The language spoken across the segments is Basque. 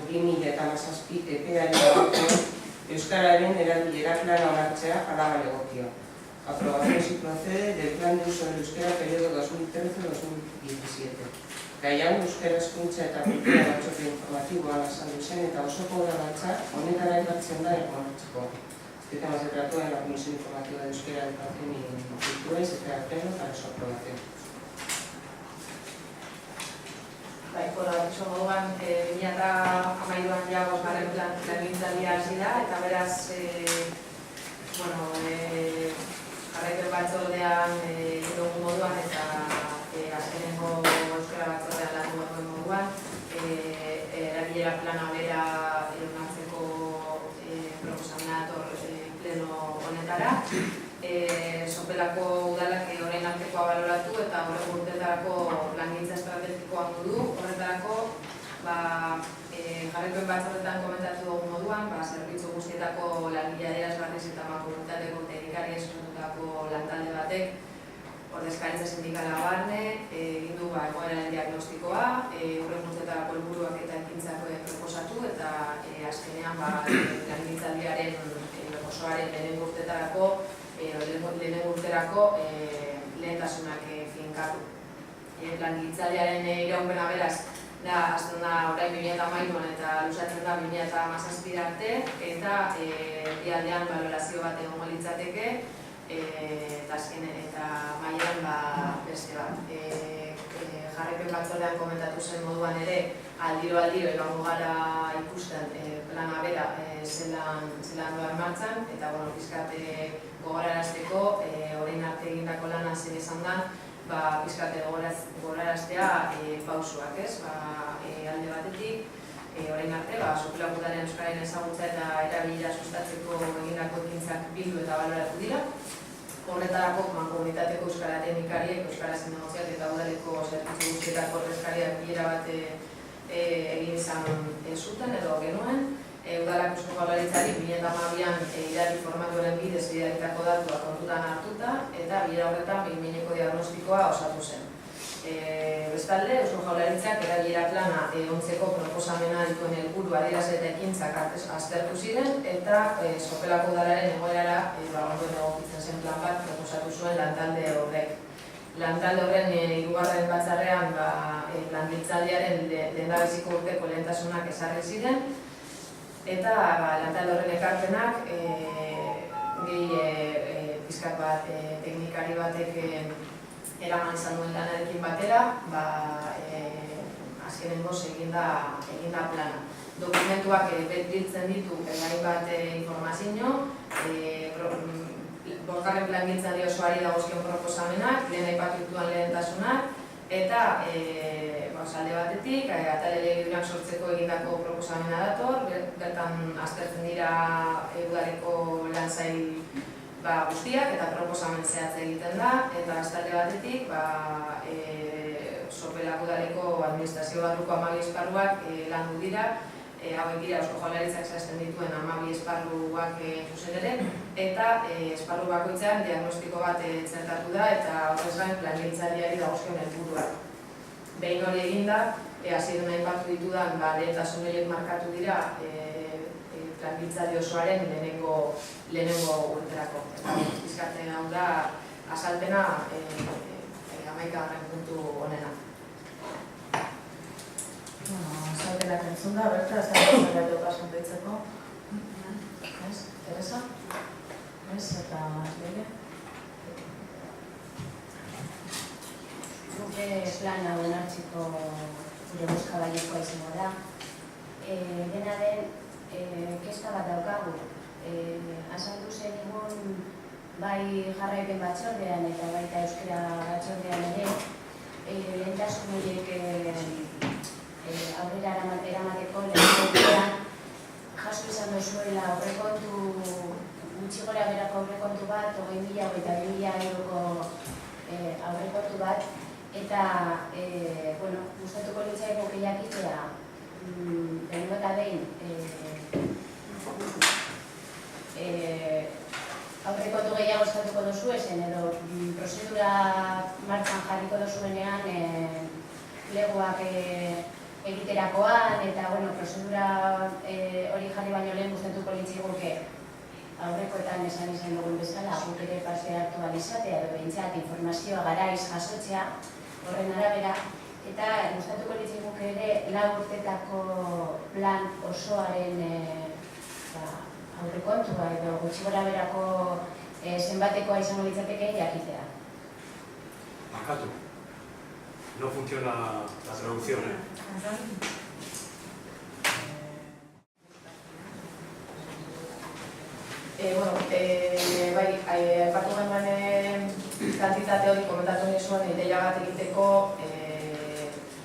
2017 epearen dagokion Euskararen erabilera plana onartzea hala egokia. Aprobación si procede del Plan de Uso del Euskera periodo 2013-2017. Gaian euskara hezkuntza eta kultura batzorde informatiboan azaldu zen eta osoko udaletza honetara ekartzen da onartzeko. Este tema se trató en la Comisión Informativa de Euskera, Educación y Cultura y se queda pleno para su aprobación. Iso moduan, 2013an ja bosgarren plangintzaldia hasi da, eta beraz, jarraipen batzordean dugun moduan eta azkenengo euskara batzordean lan duen moduan, erabilera plana bera onartzeko proposamena dator pleno honetara. Sopelako udalak orain artekoa baloratu eta horrek urteetarako plangintza estrategikoa du. Horretarako, jarraipen batzordetan komentatu dugun moduan, zerbitzu guztietako langile adierazgarriz eta komunitateko teknikari osatutako lantalde batek ordezkaritza sindikala barne, egin du egoeraren diagnostikoa, hurren urteetarako helburuak eta ekintzak proposatu eta azkenean plangintzaldiaren osoaren lehenengo urteetarako lehenengo urterako lehentasunak finkatu. Plangintzaldiaren iraupena beraz, hasten da orain 2013an eta luzatzen da 2017 arte, eta aldean balorazio bat egongo litzateke, eta mailan beste bat. Jarraipen batzordean komentatu zen moduan ere, aldiro egongo gara ikusten plana bera zelan doan martxan, eta pixkat gogorarazteko, orain arte egindako lana zen izan da, pixkat gogoraraztea pausuak, alde batetik, orain arte, sopelakudaren euskararen ezagutza eta erabilera sustatzeko egindako ekintzak bildu eta baloratu dira. Horretarako, komunitateko euskara teknikariek, euskara zinegotziak eta udaleko zerbitzu guztietako ordezkariak bilera bat egin izan zuten edo genuen. Udalak Eusko Jaurlaritzari 2012an idatzi formatuaren bidez bidaritako datuak kontutan hartuta eta bilera horretan behin-behineko diagnostikoa osatu zen. Bestalde, Eusko Jaurlaritzak erabilera plana ontzeko proposamena dituen helburu adierazle eta ekintzak aztertu ziren eta sopelako udalaren egoerara ondoen egokitzen zen plan bat proposatu zuen lantalde horrek. Lantalde horren hirugarren batzarrean plangintzaldiaren lehendabiziko urteko lehentasunak ezarri ziren eta lantalde horren ekarpenak gehi pizkat bat teknikari batek eraman izan duen lanarekin batera, azkenengoz egin da plana. Dokumentuak biltzen ditu hainbat informazio, bosgarren plangintzaldi osoari dagozkion proposamenak, lehen aipatu dituan lehentasunak, eta alde batetik, atal elegidurak sortzeko egindako proposamena dator, bertan aztertzen dira udaleko lansail guztiak eta proposamen zehatza egiten da, eta alde batetik sopelako udaleko administrazio barruko 12 esparruak landu dira, hauek dira Eusko Jaurlaritzak zehazten dituen 12 esparruak zuzen ere, eta esparru bakoitzean diagnostiko bat txertatu da eta horrez gain plangintzaldiari dagozkion helburuak. Behin hori eginda, hasieran aipatu ditudan lehentasun horiek markatu dira plangintzaldi osoaren lehenengo urterako. Bizkate hau da azalpena 11. puntu honena. Azalpenak entzun da, berta, ez da zergatu kasuntuitzeko. Ez? Teresa? Ez? Eta Leire? Guke plana onartzeko gure bozkabailekoa izango da. Dena den, kezka bat daukagu. Azaldu zen egun bai jarraipen batzordean eta baita euskara batzordean ere, lehentasun horiek aurrera eramateko lehenengoan jaso izan duzuela aurrekontu, gutxi gora berako aurrekontu bat, 20.000 eta 2.000 euroko aurrekontu bat, eta gustatuko litzaiko jakitea lehenengo eta behin aurrekontu gehiago eskatuko duzu ezen edo prozedura martxan jarriko duzuenean legoak egiterakoan eta prozedura aurrekoetan esan izan dugun bezala, guk ere parte hartu ahal izatea, edo behintzat informazioa garaiz jasotzea, horren arabera, eta gustatuko litziguke ere 4 urtetako plan osoaren aurrekontua edo gutxi gorabeherako zenbatekoa izango litzateke jakitea. Marcatu. No funciona la traducción, Bai, aipatu genuen kantitate hori komentatu nizuen ideia bat egiteko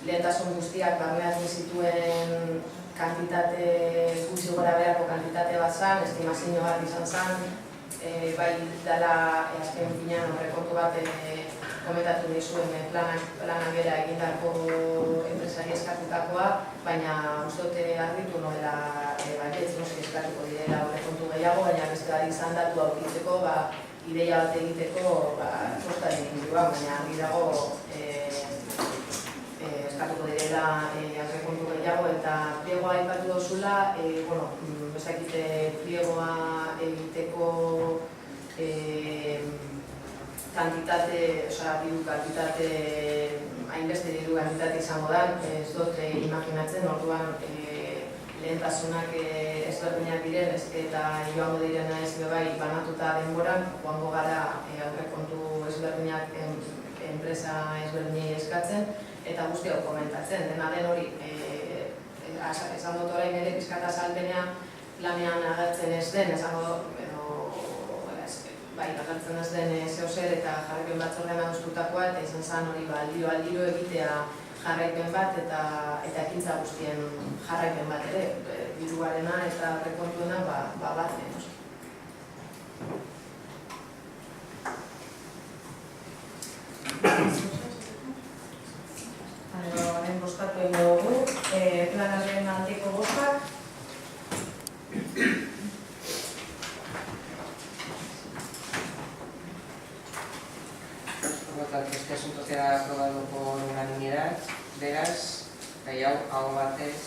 lehentasun guztiak barneatzen zituen kantitate gutxi gorabeherako kantitate bat zen, estimazio bat izan zen, bai dela azken finean aurrekontu bat komentatu nizuen planak bera egindarko enpresari eskatutakoa, baina uste dut argitu nola baietz eskatuko direla aurrekontu gehiago, baina beste bat izan datu aurkitzeko, ideia bat egiteko kostaren inguruan, baina argi dago eskatuko direla aurrekontu gehiago, eta pliegoa aipatu dozula, bezakite pliegoa egiteko kantitate, hainbeste diru kantitate izango da, ez dut imaginatzen, orduan lehentasunak ezberdinak diren, eta joango direna ez bai banatuta denboran, joango gara aurrekontu ezberdinak enpresa ezberdinei eskatzen, eta guzti hau komentatzen. Dena den hori, esan dut orain ere pizkata salpenea planean agertzen ez den, agertzen ez den zehozer eta jarraipen batzordean adostutakoa, eta izan zen hori aldiro egitea jarraipen bat eta ekintza guztien jarraipen bat ere, diruarena eta aurrekontuena bat menos. Horren bozkatu egin dugu, planaren aldeko bozkak. Este asunto queda aprobado por unanimidad. Beraz, aho batez,